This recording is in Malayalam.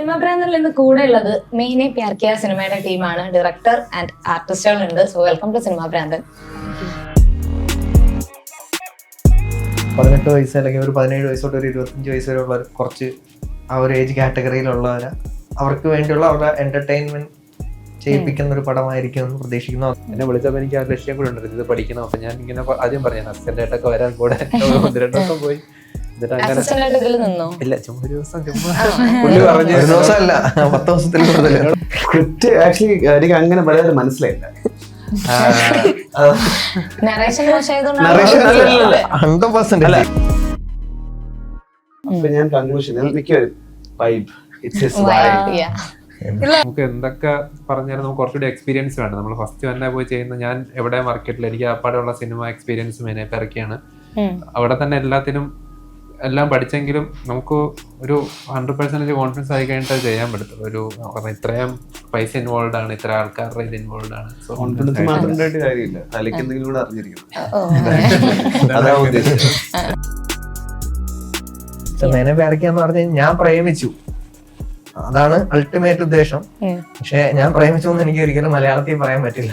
സിനിമ പ്രാന്തറിൽ ഇന്ന് കൂടെ ഉള്ളത് മെയിനെ പ്യാർ കിയ സിനിമയുടെ ടീമാണ്. ഡയറക്ടർ ആൻഡ് ആർട്ടിസ്റ്റുകളുണ്ട്. So welcome to cinema Pranthan. 18 വയസ്സ് അല്ലെങ്കിൽ ഒരു 17 വയസ്സ് തൊട്ട് ഒരു 25 വയസ്സ് വരെ ഉള്ള കുറച്ച് ആ ഒരു ഏജ് കാറ്റഗറിയിലുള്ളവരെ അവർക്ക് വേണ്ടിയുള്ള അവരുടെ എന്റർടൈൻമെന്റ് ചെയ്യിപ്പിക്കുന്ന ഒരു പടമായിരിക്കും എന്ന് പ്രതീക്ഷിക്കുന്നു. എന്നെ വിളിച്ചപ്പോൾ എനിക്ക് ആ ലക്ഷ്യം കൂടെ ഉണ്ട്, ഇത് പഠിക്കണം. അപ്പൊ ഞാൻ ഇങ്ങനെ ആദ്യം പറഞ്ഞു അസിസ്റ്റന്റായിട്ടൊക്കെ വരാൻ കൂടെ 2 ദിവസം പോയി. ഇല്ല, ചുമ്മാ ഒരു ദിവസം പുള്ളി പറഞ്ഞു. ഒരു ദിവസമല്ല, 10 ദിവസത്തിൽ കൂടുതൽ. ആക്ച്വലി എനിക്ക് അങ്ങനെ വളരെ മനസ്സിലായില്ല. ഞാൻ കൺക്ലൂഷൻ മിക്കവരും നമുക്ക് എന്തൊക്കെ പറഞ്ഞാലും നമുക്ക് കുറച്ചുകൂടി എക്സ്പീരിയൻസ് വേണം. നമ്മൾ ഫസ്റ്റ് തന്നെ പോയി ചെയ്യുന്ന, ഞാൻ എവിടെ മാർക്കറ്റിൽ എനിക്ക് അപ്പാടെയുള്ള സിനിമ എക്സ്പീരിയൻസ് മെയിനായിട്ട് ഇറക്കിയാണ്. അവിടെ തന്നെ എല്ലാം പഠിച്ചെങ്കിലും നമുക്ക് ഒരു 100% കോൺഫിഡൻസ് ആയി കഴിഞ്ഞിട്ട് ചെയ്യാൻ പറ്റത്തുള്ളൂ. ഒരു ഇത്രയും പൈസ ഇൻവോൾവ് ആണ്, ഇത്ര ആൾക്കാരുടെ ഇത് ഇൻവോൾവ് ആണ്. കോൺഫിഡൻസ് മാത്രം ഉണ്ടായിട്ട് കാര്യമില്ല, തലയ്ക്ക് എന്തെങ്കിലും കൂടെ അറിഞ്ഞിരിക്കണം. അതാ ഉദ്ദേശിച്ചത്. മെയിനെ പ്യാർ കിയ എന്ന് പറഞ്ഞാൽ ഞാൻ പ്രേമിച്ചു, അതാണ് അൾട്ടിമേറ്റ് ഉദ്ദേശം. പക്ഷെ ഞാൻ പ്രേമിച്ചു എന്ന് എനിക്ക് ഒരിക്കലും മലയാളത്തിൽ പറയാൻ പറ്റില്ല.